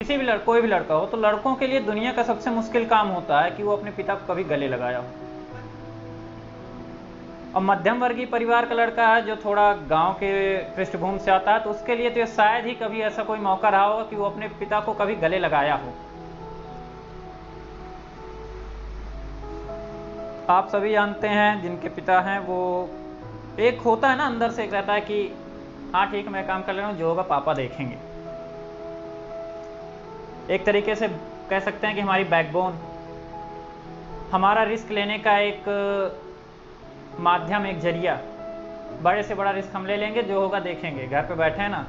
किसी भी कोई भी लड़का हो, तो लड़कों के लिए दुनिया का सबसे मुश्किल काम होता है कि वो अपने पिता को कभी गले लगाया हो। और मध्यम वर्गीय परिवार का लड़का है जो थोड़ा गांव के पृष्ठभूमि से आता है, तो उसके लिए तो शायद ही कभी ऐसा कोई मौका रहा होगा कि वो अपने पिता को कभी गले लगाया हो। आप सभी जानते हैं जिनके पिता हैं, वो एक होता है ना, अंदर से एक रहता है कि हाँ ठीक, मैं काम कर ले रहा हूँ, जो होगा पापा देखेंगे। एक तरीके से कह सकते हैं कि हमारी बैकबोन, हमारा रिस्क लेने का एक माध्यम, एक जरिया। बड़े से बड़ा रिस्क हम ले लेंगे, जो होगा देखेंगे। घर पे बैठे हैं ना,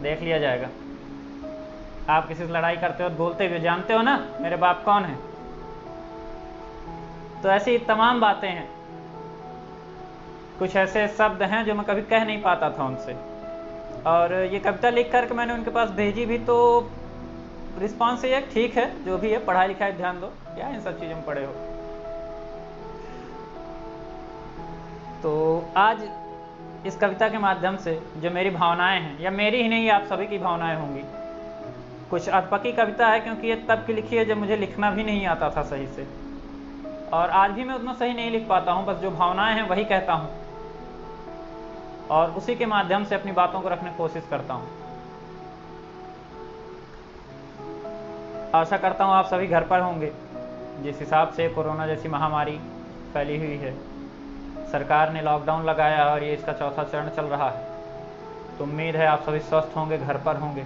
देख लिया जाएगा। आप किसी से लड़ाई करते हो तो बोलते हुए जानते हो ना मेरे बाप कौन है। तो ऐसी तमाम बातें हैं, कुछ ऐसे शब्द हैं जो मैं कभी कह नहीं पाता था उनसे। और ये कविता लिख करके मैंने उनके पास भेजी भी, तो रिस्पॉन्स ये ठीक है, जो भी है, पढ़ाई लिखाई ध्यान दो, क्या इन सब चीज़ों में पढ़े हो। तो आज इस कविता के माध्यम से जो मेरी भावनाएं हैं, या मेरी ही नहीं, आप सभी की भावनाएं होंगी। कुछ अधपकी कविता है, क्योंकि ये तब की लिखी है जब मुझे लिखना भी नहीं आता था सही से, और आज भी मैं उतना सही नहीं लिख पाता हूँ। बस जो भावनाएं हैं वही कहता हूँ, और उसी के माध्यम से अपनी बातों को रखने की कोशिश करता हूँ। आशा करता हूँ आप सभी घर पर होंगे। जिस हिसाब से कोरोना जैसी महामारी फैली हुई है, सरकार ने लॉकडाउन लगाया और ये इसका चौथा चरण चल रहा है, तो उम्मीद है आप सभी स्वस्थ होंगे, घर पर होंगे।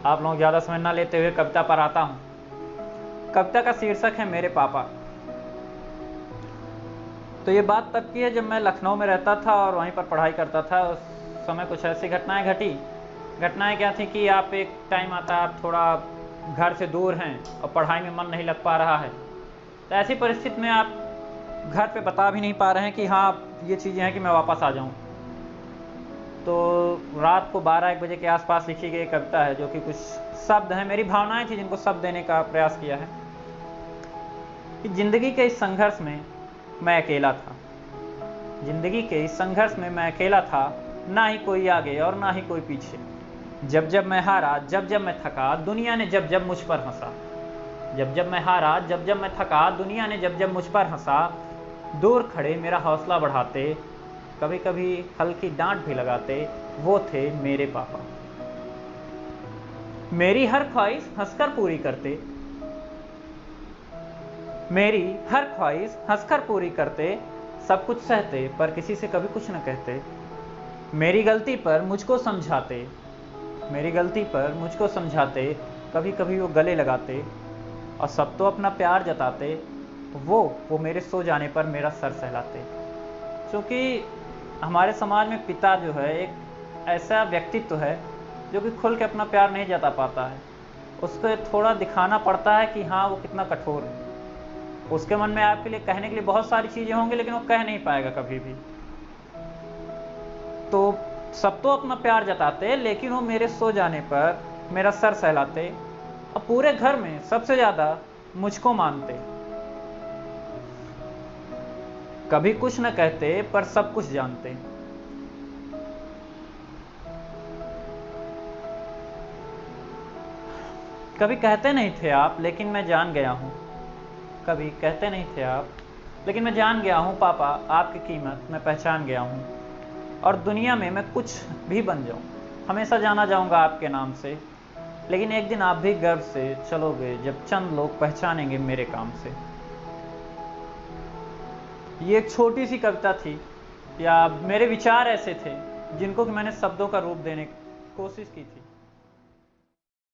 आप लोग ज़्यादा समय ना लेते हुए कविता पर आता हूँ। कविता का शीर्षक है मेरे पापा। तो ये बात तब की है जब मैं लखनऊ में रहता था और वहीं पर पढ़ाई करता था। उस समय कुछ ऐसी घटनाएं घटी। घटनाएं क्या थी कि आप एक टाइम आता है, आप थोड़ा घर से दूर हैं और पढ़ाई में मन नहीं लग पा रहा है, तो ऐसी परिस्थिति में आप घर पे बता भी नहीं पा रहे हैं कि हाँ ये चीज़ें हैं कि मैं वापस आ जाऊं। तो रात को 12-1 बजे के आसपास लिखी गई कविता है, जो कि कुछ शब्द हैं, मेरी भावनाएं थी जिनको शब्द देने का प्रयास किया है। कि जिंदगी के इस संघर्ष में मैं अकेला था, जिंदगी के इस संघर्ष में मैं अकेला था, ना ही कोई आगे और ना ही कोई पीछे। जब जब मैं हारा, जब जब मैं थका, दुनिया ने जब जब मुझ पर हंसा। जब जब मैं हारा, जब जब मैं थका, दुनिया ने जब जब मुझ पर हंसा। दूर खड़े मेरा हौसला बढ़ाते, कभी कभी हल्की डांट भी लगाते, वो थे मेरे पापा। मेरी हर ख्वाहिश हंसकर पूरी करते, मेरी हर ख्वाहिश हंसकर पूरी करते, सब कुछ सहते पर किसी से कभी कुछ न कहते। मेरी गलती पर मुझको समझाते, मेरी गलती पर मुझको समझाते, कभी कभी वो गले लगाते, और सब तो अपना प्यार जताते, वो मेरे सो जाने पर मेरा सर सहलाते। क्योंकि हमारे समाज में पिता जो है एक ऐसा व्यक्तित्व है जो कि खुल के अपना प्यार नहीं जता पाता है। उसको थोड़ा दिखाना पड़ता है कि हाँ वो कितना कठोर है। उसके मन में आपके लिए कहने के लिए बहुत सारी चीज़ें होंगी, लेकिन वो कह नहीं पाएगा कभी भी। तो सब तो अपना प्यार जताते, लेकिन वो मेरे सो जाने पर मेरा सर सहलाते, और पूरे घर में सबसे ज़्यादा मुझको मानते। कभी कुछ न कहते पर सब कुछ जानते। कभी कहते नहीं थे आप, लेकिन मैं जान गया हूँ। कभी कहते नहीं थे आप, लेकिन मैं जान गया हूँ पापा, आपकी कीमत मैं पहचान गया हूँ। और दुनिया में मैं कुछ भी बन जाऊँ, हमेशा जाना जाऊँगा आपके नाम से। लेकिन एक दिन आप भी गर्व से चलोगे, जब चंद लोग पहचानेंगे मेरे काम से। ये एक छोटी सी कविता थी, या मेरे विचार ऐसे थे जिनको कि मैंने शब्दों का रूप देने की कोशिश की थी।